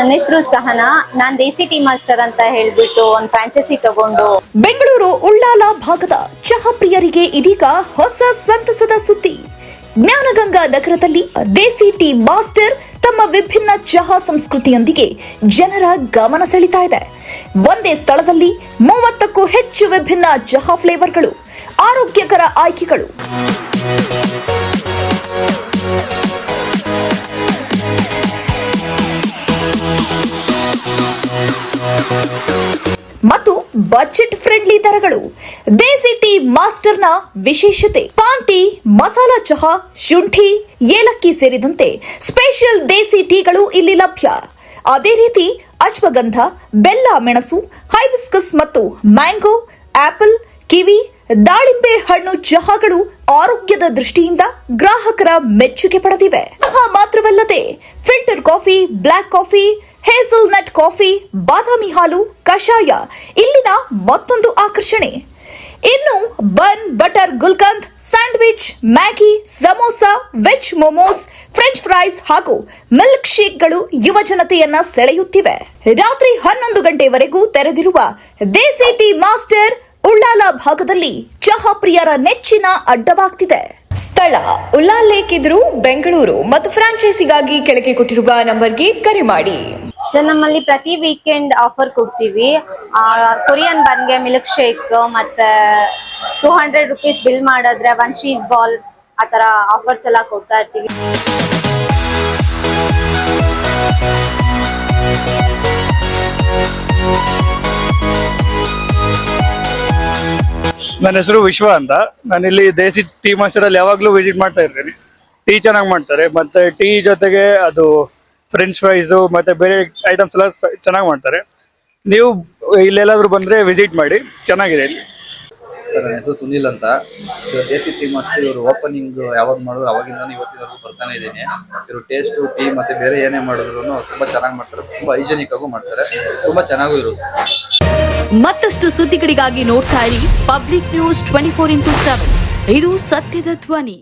ನನ್ನ ಹೆಸರು ಸಹನಾ. ನಾನ್ ದೇಸಿ tea master ಅಂತ ಹೇಳ್ಬಿಟ್ಟು ಒಂದು ಫ್ರಾಂಚೈಸಿ ತಗೊಂಡು ಬೆಂಗಳೂರು ಉಳ್ಳಾಲ ಭಾಗದ ಚಹಾ ಪ್ರಿಯರಿಗೆ ಇದೀಗ ಹೊಸ ಸಂತಸದ ಸುದ್ದಿ. ಜ್ಞಾನಗಂಗಾ ನಗರದಲ್ಲಿ ದೇಸಿ ಟೀ ಮಾಸ್ಟರ್ ತಮ್ಮ ವಿಭಿನ್ನ ಚಹಾ ಸಂಸ್ಕೃತಿಯೊಂದಿಗೆ ಜನರ ಗಮನ ಸೆಳೀತಾ ಇದೆ. ಒಂದೇ ಸ್ಥಳದಲ್ಲಿ 30ಕ್ಕೂ ಹೆಚ್ಚು ವಿಭಿನ್ನ ಚಹಾ ಫ್ಲೇವರ್ಗಳು, ಆರೋಗ್ಯಕರ ಆಯ್ಕೆಗಳು, ಮತ್ತು ಬಜೆಟ್ ಫ್ರೆಂಡ್ಲಿ ದರಗಳು. ದೇಸಿ ಟೀ ಮಾಸ್ಟರ್ನ ವಿಶೇಷತೆ: ಪಾನ್ ಟೀ, ಮಸಾಲಾ ಚಹಾ, ಶುಂಠಿ, ಏಲಕ್ಕಿ ಸೇರಿದಂತೆ ಸ್ಪೆಷಲ್ ದೇಸಿ ಟೀಗಳು ಇಲ್ಲಿ ಲಭ್ಯ. ಅದೇ ರೀತಿ ಅಶ್ವಗಂಧ, ಬೆಲ್ಲ, ಮೆಣಸು, ಹೈಬಿಸ್ಕಸ್ ಮತ್ತು ಮ್ಯಾಂಗೋ, ಆಪಲ್, ಕಿವಿ, ದಾಳಿಂಬೆ ಹಣ್ಣು ಚಹಾಗಳು ಆರೋಗ್ಯದ ದೃಷ್ಟಿಯಿಂದ ಗ್ರಾಹಕರ ಮೆಚ್ಚುಗೆ ಪಡೆದಿವೆ. ಮಾತ್ರವಲ್ಲದೆ filter coffee, black coffee, hazel nut coffee, ಬಾದಾಮಿ ಹಾಲು, ಕಷಾಯ ಇಲ್ಲಿನ ಮತ್ತೊಂದು ಆಕರ್ಷಣೆ. ಇನ್ನು bun, butter gulkand, sandwich, Maggi, samosa, veg momos, french fries ಹಾಗೂ ಮಿಲ್ಕ್ ಶೇಕ್ಗಳು ಯುವ ಜನತೆಯನ್ನ ಸೆಳೆಯುತ್ತಿವೆ. ರಾತ್ರಿ 11 ಗಂಟೆವರೆಗೂ ತೆರೆದಿರುವ ದೇಸಿ ಟೀ ಮಾಸ್ಟರ್ ಉಳ್ಳಾಲ ಭಾಗದಲ್ಲಿ ಚಹಾ ಪ್ರಿಯರ ನೆಚ್ಚಿನ ಅಡ್ಡವಾಗ್ತಿದೆ. ಸ್ಥಳ: ಉಳ್ಳಾಲ್ ಲೇಕ್ ಎದುರು, ಬೆಂಗಳೂರು. ಮತ್ತು ಫ್ರಾಂಚೈಸಿಗಾಗಿ ಕೆಳಗೆ ಕೊಟ್ಟಿರುವ ನಂಬರ್ಗೆ ಕರೆ ಮಾಡಿ. ಸರ್, ನಮ್ಮಲ್ಲಿ ಪ್ರತಿ ವೀಕೆಂಡ್ ಆಫರ್ ಕೊಡ್ತೀವಿ. ಕೊರಿಯನ್ ಬನ್ಗೆ ಮಿಲ್ಕ್ ಶೇಕ್ ಮತ್ತೆ 200 ರುಪೀಸ್ ಬಿಲ್ ಮಾಡಿದ್ರೆ 1 ಚೀಸ್ ಬಾಲ್, ಆ ತರ ಆಫರ್ಸ್ ಎಲ್ಲ ಕೊಡ್ತಾ ಇರ್ತೀವಿ. ನನ್ನ ಹೆಸರು ವಿಶ್ವ ಅಂತ. ನಾನಿಲ್ಲಿ ದೇಸಿ ಟೀ ಮಾಸ್ಟರ್ ಅಲ್ಲಿ ಯಾವಾಗ್ಲೂ ವಿಸಿಟ್ ಮಾಡ್ತಾ ಇರ್ತೀನಿ. ಟೀ ಚೆನ್ನಾಗಿ ಮಾಡ್ತಾರೆ, ಮತ್ತೆ ಟೀ ಜೊತೆಗೆ ಅದು ಫ್ರೆಂಚ್ ಫ್ರೈಸು ಮತ್ತೆ ಬೇರೆ ಐಟಮ್ಸ್ ಎಲ್ಲ ಚೆನ್ನಾಗಿ ಮಾಡ್ತಾರೆ. ನೀವು ಇಲ್ಲೆಲ್ಲಾದ್ರೂ ಬಂದ್ರೆ ವಿಸಿಟ್ ಮಾಡಿ, ಚೆನ್ನಾಗಿದೆ ಇಲ್ಲಿ. ಸರ್, ನನ್ನ ಹೆಸರು ಸುನಿಲ್ ಅಂತ. ದೇಸಿ ಟೀ ಮಾಸ್ಟರ್ ಇವರು ಓಪನಿಂಗ್ ಯಾವಾಗ ಮಾಡಿದ್ರು ಅವಾಗಿಂದ ಇವತ್ತಿನವರೆಗೂ ಬರ್ತಾನೆ ಇದ್ದೀನಿ. ಇವರು ಟೇಸ್ಟು, ಟೀ ಮತ್ತೆ ಬೇರೆ ಏನೇ ಮಾಡಿದ್ರು ತುಂಬಾ ಚೆನ್ನಾಗಿ ಮಾಡ್ತಾರೆ. ತುಂಬಾ ಹೈಜೆನಿಕ್ ಆಗು ಮಾಡ್ತಾರೆ, ತುಂಬಾ ಚೆನ್ನಾಗೂ ಇರುತ್ತೆ. ಮತ್ತಷ್ಟು ಸುದ್ದಿಗಳಿಗಾಗಿ ನೋಡ್ತಾ ಇರಿ ಪಬ್ಲಿಕ್ ನ್ಯೂಸ್ 24x7. ಇದು ಸತ್ಯದ ಧ್ವನಿ.